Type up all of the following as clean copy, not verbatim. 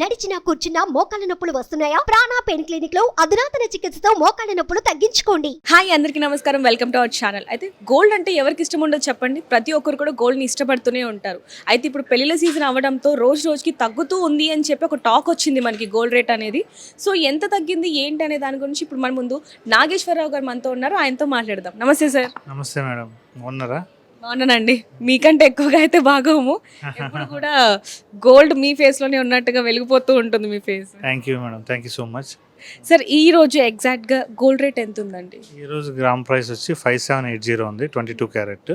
నడిచినా కూర్చున్నా మోకాళ్ళ నొప్పులు వస్తున్నాయా? ప్రాణ పెయిన్ క్లినిక్ లో అధునాతన చికిత్సతో మోకాళ్ళ నొప్పులు తగ్గించుకోండి. హాయ్ అందరికీ నమస్కారం, వెల్కమ్ టు అవర్ ఛానల్. అయితే గోల్డ్ అంటే ఎవరికి ఇష్టం ఉండదు చెప్పండి, ప్రతి ఒక్కరు కూడా గోల్డ్ని ఇష్టపడుతూనే ఉంటారు. అయితే ఇప్పుడు పెళ్లిళ్ళ సీజన్ అవ్వడంతో రోజు రోజుకి తగ్గుతూ ఉంది అని చెప్పి ఒక టాక్ వచ్చింది మనకి గోల్డ్ రేట్ అనేది. సో ఎంత తగ్గింది ఏంటి అనే దాని గురించి ఇప్పుడు మన ముందు నాగేశ్వరరావు గారు మనతో ఉన్నారు, ఆయనతో మాట్లాడదాం. నమస్తే సార్. నమస్తే మేడం, బాగున్నారా? బాగున్నానండి, మీకంటే ఎక్కువగా అయితే బాగోము. ఎప్పుడు కూడా గోల్డ్ మీ ఫేస్లోనే ఉన్నట్టుగా వెలిగిపోతూ ఉంటుంది మీ face. Thank you madam, thank you so much. Sir ఈ రోజు ఎగ్జాక్ట్గా గోల్డ్ రేట్ ఎంత ఉందండి? ఈరోజు గ్రామ్ ప్రైస్ వచ్చి 5780 ఉంది, 22 క్యారెట్.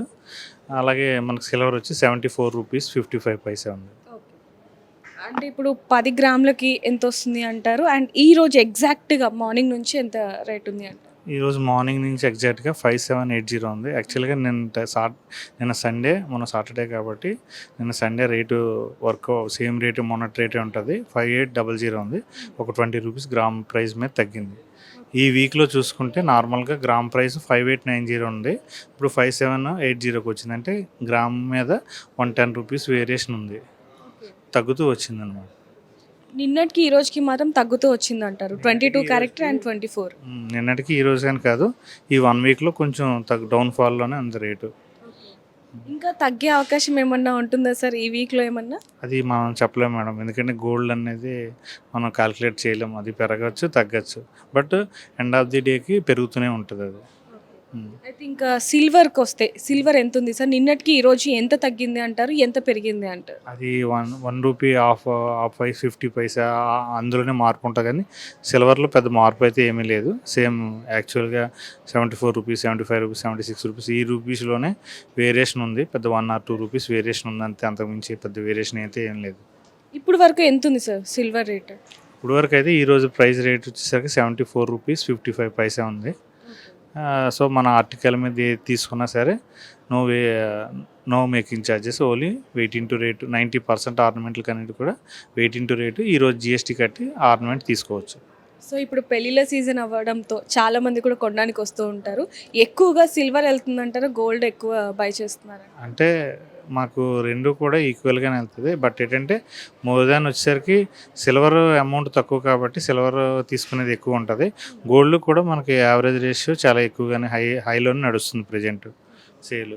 అలాగే మనకు సిల్వర్ వచ్చి 74 రూపీస్ 55 పైసా ఉంది. అంటే ఇప్పుడు 10 గ్రాములకి ఎంత వస్తుంది అంటారు? అండ్ ఈ రోజు ఎగ్జాక్ట్గా మార్నింగ్ నుంచి ఎంత రేట్ ఉంది అంటారు? ఈరోజు మార్నింగ్ నుంచి ఎగ్జాక్ట్గా 5780 ఉంది. యాక్చువల్గా నిన్న సండే, మొన్న సాటర్డే కాబట్టి నిన్న Sunday rate work same rate మొన్నటి రేటే ఉంటుంది. 5800 ఉంది, ఒక 20 రూపీస్ గ్రామ్ ప్రైస్ మీద తగ్గింది. ఈ వీక్లో చూసుకుంటే నార్మల్గా గ్రామ్ ప్రైస్ 5890 ఉంది, ఇప్పుడు 5780కి వచ్చింది. అంటే గ్రామ్ మీద 110 రూపీస్ వేరియేషన్ ఉంది, తగ్గుతూ వచ్చిందన్నమాట. నిన్నటికి ఈ రోజుకి మాత్రం తగ్గుతూ వచ్చింది అంటారు, 22 క్యారెక్టర్ అండ్ 24. నిన్నటికి ఈ రోజు అని కాదు, ఈ 1 వీక్లో కొంచెం డౌన్ఫాల్లోనే ఉంది రేటు. ఇంకా తగ్గే అవకాశం ఏమన్నా ఉంటుందా సార్ ఈ వీక్లో ఏమన్నా? అది మనం చెప్పలేము మేడం, ఎందుకంటే గోల్డ్ అనేది మనం క్యాలిక్యులేట్ చేయలేము. అది పెరగచ్చు, తగ్గచ్చు, బట్ ఎండ్ ఆఫ్ ది డేకి పెరుగుతూనే ఉంటుంది అది. అయితే ఇంకా సిల్వర్కి వస్తే సిల్వర్ ఎంత ఉంది సార్? నిన్నటికి ఈ రోజు ఎంత తగ్గింది అంటారు, ఎంత పెరిగింది అంటారు? అది 1 రూపీ ఆఫ్ 50 పైసా అందులోనే మార్పు ఉంటుంది, కానీ సిల్వర్లో పెద్ద మార్పు అయితే ఏమీ లేదు. సేమ్ యాక్చువల్గా 74 రూపీస్, 75 రూపీస్, 76 రూపీస్ ఈ రూపీస్లోనే వేరియేషన్ ఉంది. పెద్ద 1 or 2 రూపీస్ వేరియేషన్ ఉంది అంతే, అంతకుమించి పెద్ద వేరియేషన్ అయితే ఏం లేదు. ఇప్పుడు వరకు ఎంత ఉంది సార్ సిల్వర్ రేట్? ఇప్పుడు వరకు అయితే ఈరోజు ప్రైస్ రేట్ వచ్చేసరికి 74 రూపీస్ 55 పైసా ఉంది. సో మన ఆర్టికల్ మీద ఏది తీసుకున్నా సరే no making charges, only weight into rate. 90% ఆర్నమెంట్ల కనేది కూడా వెయిట్ ఇంటూ రేటు. ఈరోజు జిఎస్టీ కట్టి ఆర్నమెంట్ తీసుకోవచ్చు. సో ఇప్పుడు పెళ్లిళ్ళ సీజన్ అవ్వడంతో చాలా మంది కూడా కొనడానికి వస్తూ ఉంటారు. ఎక్కువగా సిల్వర్ వెళ్తుందంటారా, గోల్డ్ ఎక్కువ బై చేస్తున్నారు? అంటే మాకు రెండు కూడా ఈక్వల్గానే వెళ్తుంది, బట్ ఏంటంటే మోర్ దాన్ వచ్చేసరికి సిల్వర్ అమౌంట్ తక్కువ కాబట్టి సిల్వర్ తీసుకునేది ఎక్కువ ఉంటుంది. గోల్డ్ కూడా మనకి యావరేజ్ రేషియో చాలా ఎక్కువగానే హైలోనే నడుస్తుంది ప్రజెంట్ సేల్.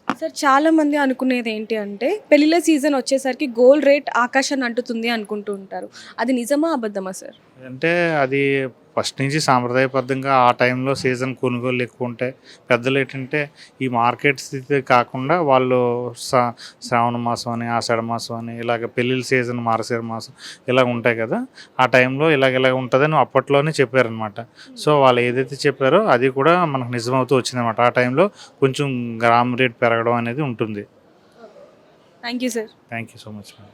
సార్ చాలా మంది అనుకునేది ఏంటి అంటే పెళ్లిళ్ళ సీజన్ వచ్చేసరికి గోల్డ్ రేట్ ఆకాశాన్ని అంటుతుంది అనుకుంటూ ఉంటారు. అది నిజమా అబద్ధమా సార్? అంటే అది ఫస్ట్ నుంచి సాంప్రదాయబద్ధంగా ఆ టైంలో సీజన్ కొనుగోలు ఎక్కువ ఉంటాయి. పెద్దలు ఏంటంటే ఈ మార్కెట్ స్థితి కాకుండా వాళ్ళు శ్రావణ మాసం అని, ఆషాఢ మాసం అని, ఇలాగ పెళ్ళిళ్ళ సీజన్, మార్గశిర మాసం ఇలా ఉంటాయి కదా, ఆ టైంలో ఇలాగ ఉంటుందని అప్పట్లోనే చెప్పారనమాట. సో వాళ్ళు ఏదైతే చెప్పారో అది కూడా మనకు నిజమవుతూ వచ్చిందన్నమాట. ఆ టైంలో కొంచెం గ్రామ్ రేట్ పెరగడం అనేది ఉంటుంది. Thank you sir. Thank you so much madam.